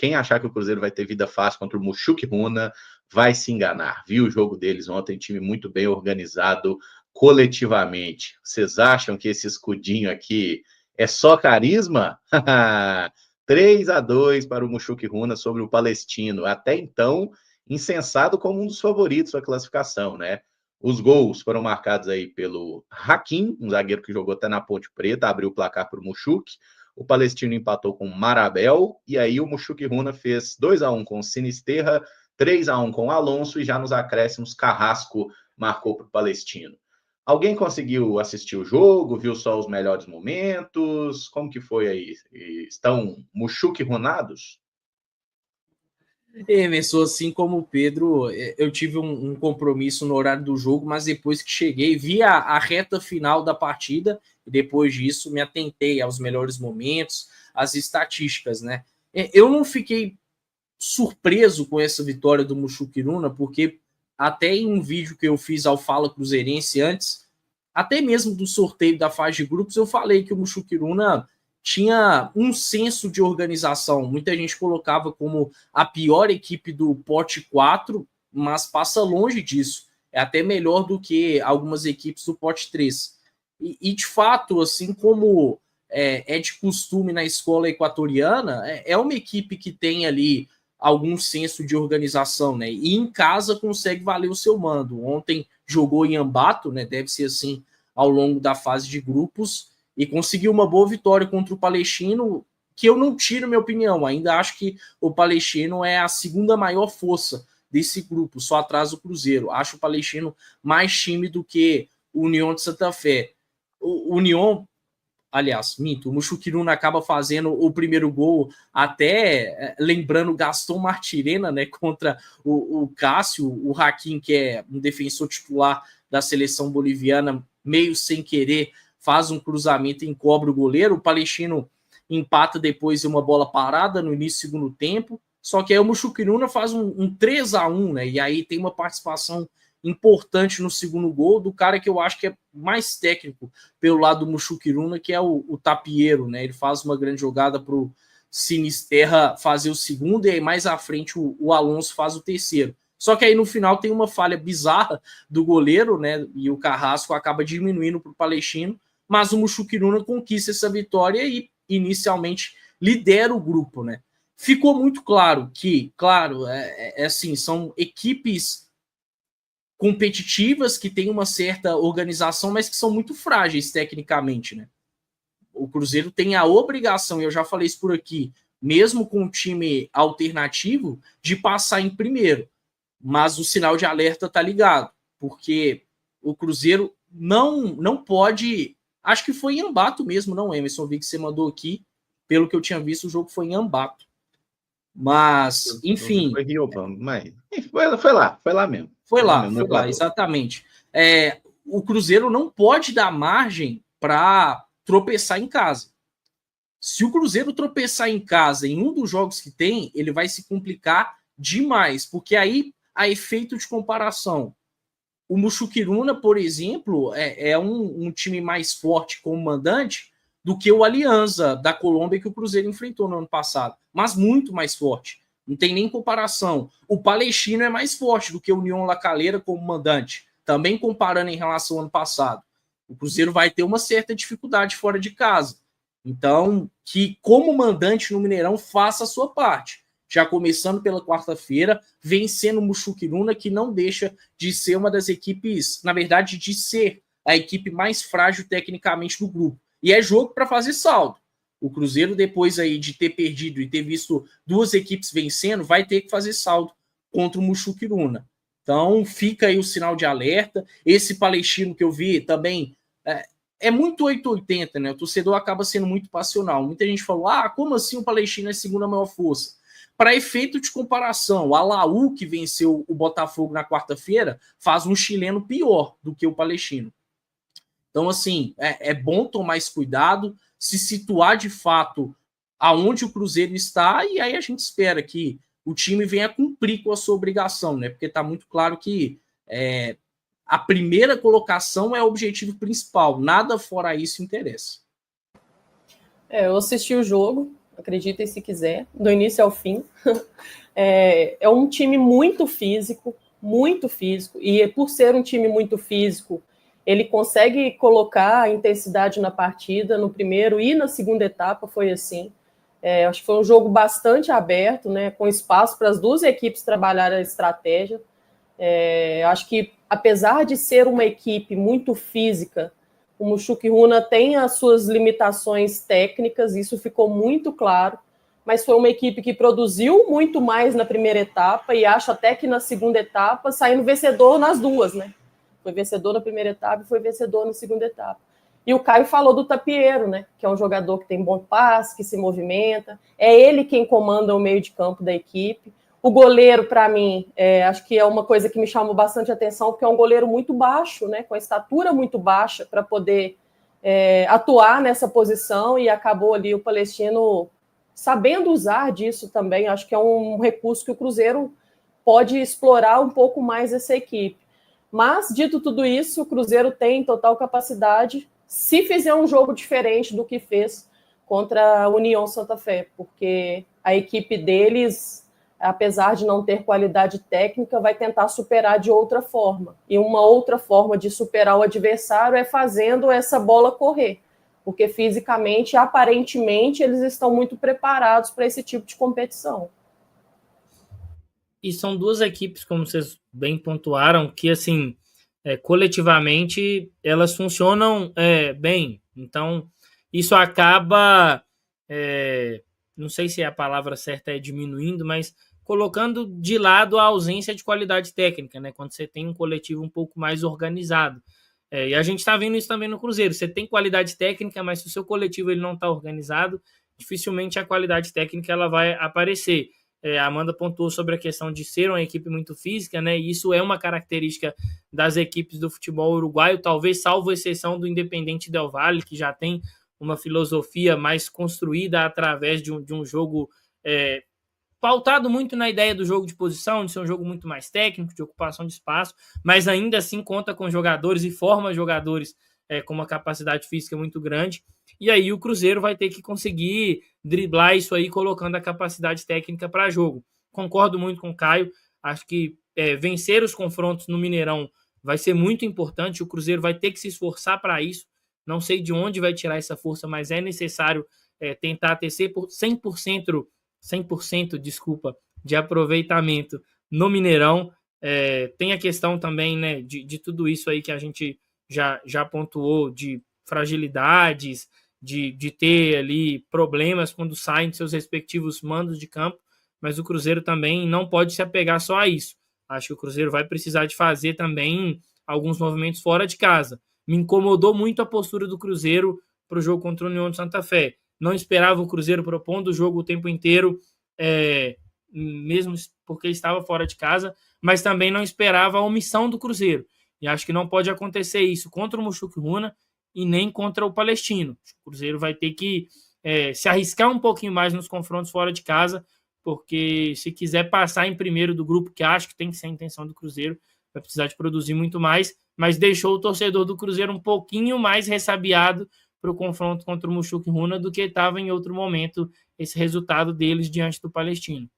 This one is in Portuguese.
Quem achar que o Cruzeiro vai ter vida fácil contra o Mushuc Runa vai se enganar. Viu o jogo deles ontem, time muito bem organizado coletivamente. Vocês acham que esse escudinho aqui é só carisma? 3-2 para o Mushuc Runa sobre o Palestino. Até então, incensado como um dos favoritos da classificação, né? Os gols foram marcados aí pelo Hakim, um zagueiro que jogou até na Ponte Preta, abriu o placar para o Mushuc. O Palestino empatou com o Marabel, e aí o Mushuc Runa fez 2-1 com o Sinisterra, 3-1 com o Alonso, e já nos acréscimos, Carrasco marcou para o Palestino. Alguém conseguiu assistir o jogo, viu só os melhores momentos? Como que foi aí? Estão Mushuc Runados? Emerson, assim como o Pedro, eu tive um compromisso no horário do jogo, mas depois que cheguei, vi a reta final da partida e depois disso me atentei aos melhores momentos, às estatísticas, né? Eu não fiquei surpreso com essa vitória do Mushuc Runa, porque até em um vídeo que eu fiz ao Fala Cruzeirense antes, até mesmo do sorteio da fase de grupos, eu falei que o Mushuc Runa tinha um senso de organização. Muita gente colocava como a pior equipe do pote 4, mas passa longe disso. É até melhor do que algumas equipes do pote 3. E de fato, assim como é de costume na escola equatoriana, é uma equipe que tem ali algum senso de organização, né? E em casa consegue valer o seu mando. Ontem jogou em Ambato, né? Deve ser assim ao longo da fase de grupos, e conseguiu uma boa vitória contra o Palestino, que eu não tiro minha opinião. Ainda acho que o Palestino é a segunda maior força desse grupo, só atrás do Cruzeiro. Acho o Palestino mais time do que o União de Santa Fé. O União, aliás, minto, o Mushuc Runa acaba fazendo o primeiro gol, até lembrando Gaston Martirena, né, contra o Cássio, o Hakim, que é um defensor titular da seleção boliviana, meio sem querer, faz um cruzamento e encobre o goleiro. O Palestino empata depois de uma bola parada no início do segundo tempo. Só que aí o Mushuc Runa faz um 3-1, né? E aí tem uma participação importante no segundo gol do cara que eu acho que é mais técnico pelo lado do Mushuc Runa, que é o Tapieiro, né? Ele faz uma grande jogada para o Sinisterra fazer o segundo, e aí mais à frente o Alonso faz o terceiro. Só que aí no final tem uma falha bizarra do goleiro, né? E o Carrasco acaba diminuindo para o Palestino, mas o Mushuc Runa conquista essa vitória e inicialmente lidera o grupo, né? Ficou muito claro que, claro, assim, são equipes competitivas que têm uma certa organização, mas que são muito frágeis tecnicamente, né? O Cruzeiro tem a obrigação, e eu já falei isso por aqui, mesmo com um time alternativo, de passar em primeiro. Mas o sinal de alerta tá ligado, porque o Cruzeiro não pode. Acho que foi em Ambato mesmo, não, Emerson? Vi que você mandou aqui. Pelo que eu tinha visto, o jogo foi em Ambato. Mas, enfim. Foi Rio, mas foi lá mesmo. Foi lá, exatamente. O Cruzeiro não pode dar margem para tropeçar em casa. Se o Cruzeiro tropeçar em casa em um dos jogos que tem, ele vai se complicar demais, porque aí a efeito de comparação. O Mushuc Runa, por exemplo, é um time mais forte como mandante do que o Alianza da Colômbia que o Cruzeiro enfrentou no ano passado, mas muito mais forte. Não tem nem comparação. O Palestino é mais forte do que o União La Calera como mandante, também comparando em relação ao ano passado. O Cruzeiro vai ter uma certa dificuldade fora de casa. Então, que como mandante no Mineirão faça a sua parte. Já começando pela quarta-feira, vencendo o Mushuc Runa, que não deixa de ser uma das equipes, na verdade, de ser a equipe mais frágil tecnicamente do grupo. E é jogo para fazer saldo. O Cruzeiro, depois aí de ter perdido e ter visto duas equipes vencendo, vai ter que fazer saldo contra o Mushuc Runa. Então, fica aí o sinal de alerta. Esse Palestino que eu vi também é muito 880, né? O torcedor acaba sendo muito passional. Muita gente falou, como assim o Palestino é a segunda maior força? Para efeito de comparação, o Alaú, que venceu o Botafogo na quarta-feira, faz um chileno pior do que o Palestino. Então, assim, é bom tomar esse cuidado, se situar de fato aonde o Cruzeiro está, e aí a gente espera que o time venha cumprir com a sua obrigação, né? Porque está muito claro que a primeira colocação é o objetivo principal, nada fora isso interessa. Eu assisti o jogo, acreditem se quiser, do início ao fim. É um time muito físico, e por ser um time muito físico, ele consegue colocar a intensidade na partida, no primeiro e na segunda etapa, foi assim. Acho que foi um jogo bastante aberto, né, com espaço para as duas equipes trabalharem a estratégia. Acho que, apesar de ser uma equipe muito física, o Mushoku Runa tem as suas limitações técnicas, isso ficou muito claro, mas foi uma equipe que produziu muito mais na primeira etapa e acho até que na segunda etapa saindo vencedor nas duas, né? Foi vencedor na primeira etapa e foi vencedor na segunda etapa. E o Caio falou do Tapieiro, né? Que é um jogador que tem bom passe, que se movimenta. É ele quem comanda o meio de campo da equipe. O goleiro, para mim, acho que é uma coisa que me chamou bastante atenção, porque é um goleiro muito baixo, né? Com a estatura muito baixa para poder atuar nessa posição, e acabou ali o Palestino sabendo usar disso também. Acho que é um recurso que o Cruzeiro pode explorar um pouco mais essa equipe. Mas, dito tudo isso, o Cruzeiro tem total capacidade, se fizer um jogo diferente do que fez contra a União Santa Fé, porque a equipe deles, apesar de não ter qualidade técnica, vai tentar superar de outra forma. E uma outra forma de superar o adversário é fazendo essa bola correr, porque fisicamente, aparentemente, eles estão muito preparados para esse tipo de competição. E são duas equipes, como vocês bem pontuaram, que, assim, coletivamente, elas funcionam bem. Então, isso acaba, não sei se a palavra certa é diminuindo, mas colocando de lado a ausência de qualidade técnica, né? Quando você tem um coletivo um pouco mais organizado. E a gente está vendo isso também no Cruzeiro. Você tem qualidade técnica, mas se o seu coletivo ele não está organizado, dificilmente a qualidade técnica ela vai aparecer. A Amanda pontuou sobre a questão de ser uma equipe muito física, né? E isso é uma característica das equipes do futebol uruguaio, talvez salvo exceção do Independente Del Valle, que já tem uma filosofia mais construída através de um jogo pautado muito na ideia do jogo de posição, de ser um jogo muito mais técnico, de ocupação de espaço, mas ainda assim conta com jogadores e forma jogadores com uma capacidade física muito grande. E aí o Cruzeiro vai ter que conseguir driblar isso aí, colocando a capacidade técnica para jogo. Concordo muito com o Caio, acho que vencer os confrontos no Mineirão vai ser muito importante, o Cruzeiro vai ter que se esforçar para isso, não sei de onde vai tirar essa força, mas é necessário tentar ter 100%, de aproveitamento no Mineirão. Tem a questão também, né, de tudo isso aí que a gente já pontuou, de fragilidades, de ter ali problemas quando saem de seus respectivos mandos de campo, mas o Cruzeiro também não pode se apegar só a isso. Acho que o Cruzeiro vai precisar de fazer também alguns movimentos fora de casa. Me incomodou muito a postura do Cruzeiro para o jogo contra o União de Santa Fé. Não esperava o Cruzeiro propondo o jogo o tempo inteiro, mesmo porque estava fora de casa, mas também não esperava a omissão do Cruzeiro. E acho que não pode acontecer isso contra o Mushoku Runa e nem contra o Palestino. O Cruzeiro vai ter que se arriscar um pouquinho mais nos confrontos fora de casa, porque se quiser passar em primeiro do grupo, que acho que tem que ser a intenção do Cruzeiro, vai precisar de produzir muito mais, mas deixou o torcedor do Cruzeiro um pouquinho mais ressabiado para o confronto contra o Mushoku Runa do que estava em outro momento esse resultado deles diante do Palestino.